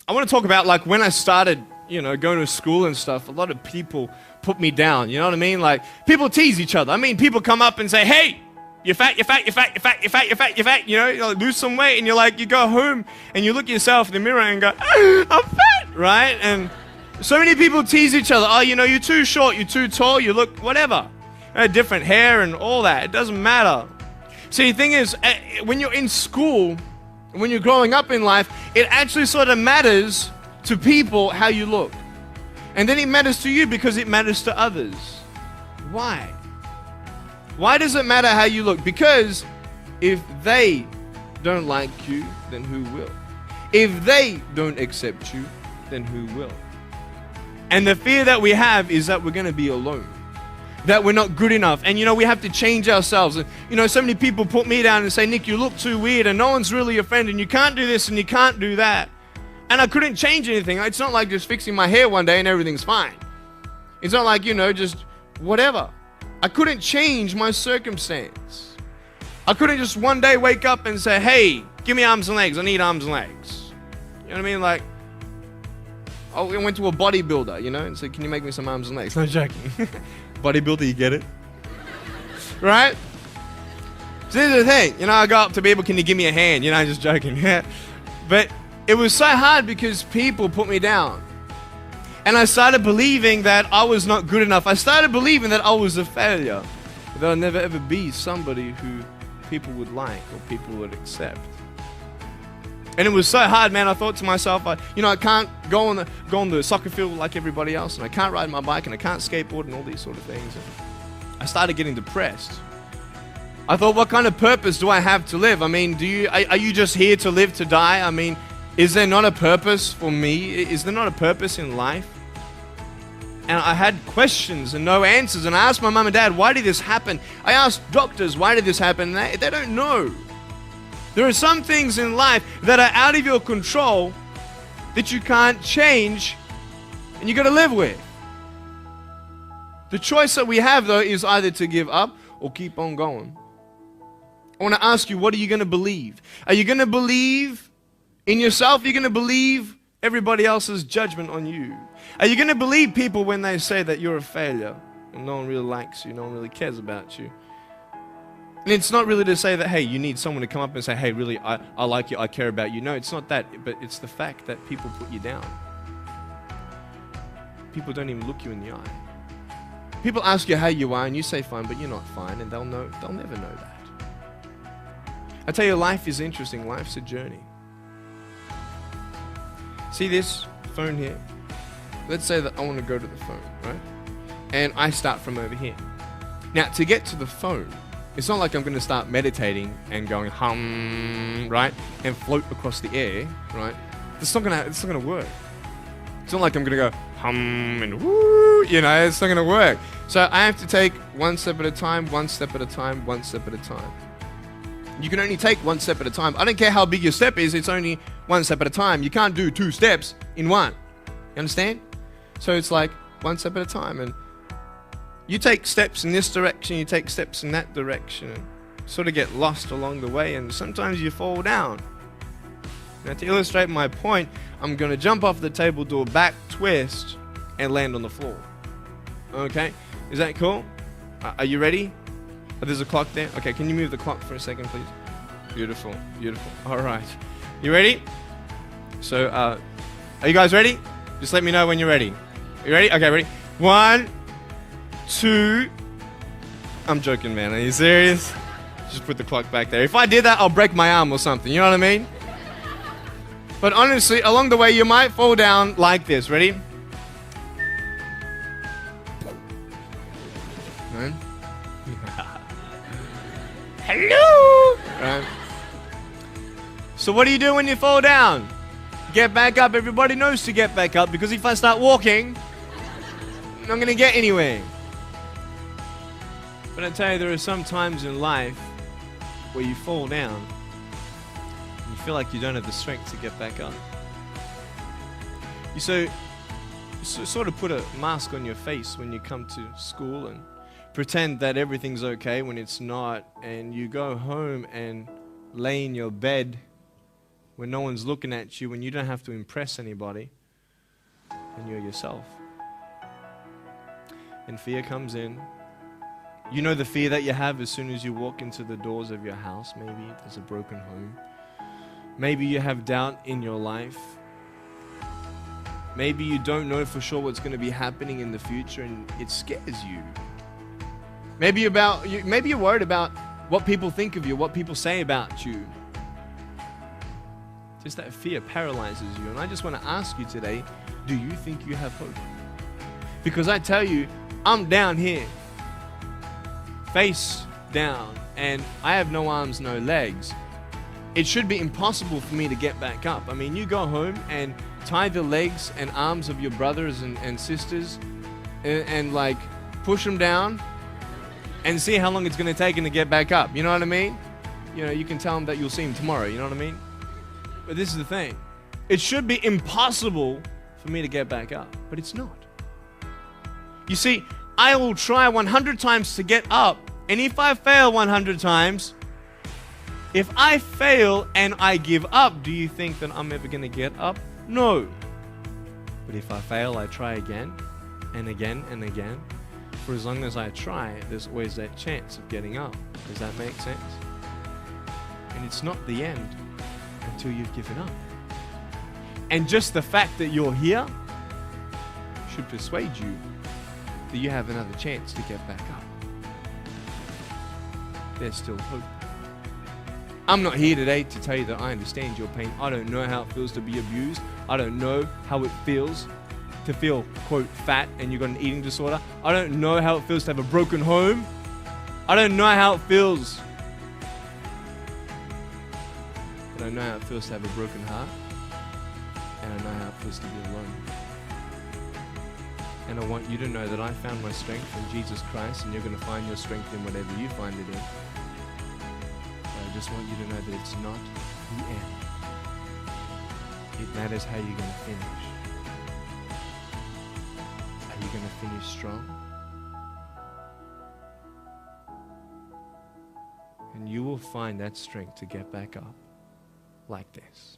I want to talk about like when I started, going to school and stuff. A lot of people put me down. You know what I mean? Like people tease each other. I mean, people come up and say, "Hey, you're fat, you're fat, you're fat, you're fat, you're fat, you're fat, you're fat." You like, lose some weight, and you go home and you look at yourself in the mirror and go, "I'm fat," right? And so many people tease each other. Oh, you're too short, you're too tall, you look whatever. Different hair and all that. It doesn't matter. See, the thing is, when you're in school, when you're growing up in life, it actually sort of matters to people how you look. And then it matters to you because it matters to others. Why? Why does it matter how you look? Because if they don't like you, then who will? If they don't accept you, then who will? And the fear that we have is that we're going to be alone. That we're not good enough. And we have to change ourselves. And so many people put me down and say, "Nick, you look too weird and no one's really your friend and you can't do this and you can't do that." And I couldn't change anything. It's not like just fixing my hair one day and everything's fine. It's not like, just whatever. I couldn't change my circumstance. I couldn't just one day wake up and say, "Hey, give me arms and legs. I need arms and legs." You know what I mean? Like, I went to a bodybuilder, and said, "Can you make me some arms and legs?" No joking. Bodybuilder, you get it? Right? So this is the thing. I go up to people, "Can you give me a hand?" I'm just joking. But it was so hard because people put me down. And I started believing that I was not good enough. I started believing that I was a failure. That I'll never ever be somebody who people would like or people would accept. And it was so hard, man. I thought to myself, I can't go on the soccer field like everybody else, and I can't ride my bike, and I can't skateboard, and all these sort of things. And I started getting depressed. I thought, what kind of purpose do I have to live? I mean, are you just here to live to die? I mean, is there not a purpose for me? Is there not a purpose in life? And I had questions and no answers. And I asked my mum and dad, "Why did this happen?" I asked doctors, "Why did this happen?" And they don't know. There are some things in life that are out of your control that you can't change and you got to live with. The choice that we have, though, is either to give up or keep on going. I want to ask you, what are you going to believe? Are you going to believe in yourself? Are you going to believe everybody else's judgment on you? Are you going to believe people when they say that you're a failure and no one really likes you, no one really cares about you? And it's not really to say that, hey, you need someone to come up and say, "Hey, really, I like you, I care about you." No, it's not that, but it's the fact that people put you down. People don't even look you in the eye. People ask you how you are and you say fine, but you're not fine, and they'll never know that. I tell you, life is interesting. Life's a journey. See this phone here? Let's say that I want to go to the phone, right? And I start from over here. Now, to get to the phone, it's not like I'm going to start meditating and going hum, right? And float across the air, right? It's not going to work. It's not like I'm going to go hum and woo, it's not going to work. So I have to take one step at a time, one step at a time, one step at a time. You can only take one step at a time. I don't care how big your step is, it's only one step at a time. You can't do 2 steps in one. You understand? So it's like one step at a time. And you take steps in this direction, you take steps in that direction, and sort of get lost along the way, and sometimes you fall down. Now, to illustrate my point, I'm going to jump off the table, do a back twist, and land on the floor. Okay? Is that cool? Are you ready? Oh, there's a clock there. Okay, can you move the clock for a second, please? Beautiful, beautiful. All right. You ready? So, are you guys ready? Just let me know when you're ready. You ready? Okay, ready? 1, 2. I'm joking, man. Are you serious? Just put the clock back there. If I did that, I'll break my arm or something. You know what I mean? But honestly, along the way, you might fall down like this. Ready? Right? Hello! Right. So what do you do when you fall down? Get back up. Everybody knows to get back up, because if I start walking, I'm not going to get anywhere. But I tell you, there are some times in life where you fall down and you feel like you don't have the strength to get back up. You sort of put a mask on your face when you come to school and pretend that everything's okay when it's not, and you go home and lay in your bed when no one's looking at you, when you don't have to impress anybody, and you're yourself. And fear comes in. You know the fear that you have as soon as you walk into the doors of your house. Maybe there's a broken home. Maybe you have doubt in your life. Maybe you don't know for sure what's going to be happening in the future and it scares you. Maybe you're worried about what people think of you, what people say about you. Just that fear paralyzes you. And I just want to ask you today, do you think you have hope? Because I tell you, I'm down here, face down, and I have no arms, no legs. It should be impossible for me to get back up. I mean, you go home and tie the legs and arms of your brothers and sisters and like push them down and see how long it's going to take them to get back up. You know what I mean? You know, you can tell them that you'll see them tomorrow. You know what I mean? But this is the thing. It should be impossible for me to get back up, but it's not. You see, I will try 100 times to get up, and if I fail 100 times, if I fail and I give up, do you think that I'm ever going to get up? No. But if I fail, I try again and again and again. For as long as I try, there's always that chance of getting up. Does that make sense? And it's not the end until you've given up. And just the fact that you're here should persuade you that you have another chance to get back up. There's still hope. I'm not here today to tell you that I understand your pain. I don't know how it feels to be abused. I don't know how it feels to feel, quote, fat and you've got an eating disorder. I don't know how it feels to have a broken home. I don't know how it feels. But I know how it feels to have a broken heart. And I know how it feels to be alone. And I want you to know that I found my strength in Jesus Christ, and you're going to find your strength in whatever you find it in. I just want you to know that it's not the end. It matters how you're going to finish. Are you going to finish strong? And you will find that strength to get back up like this.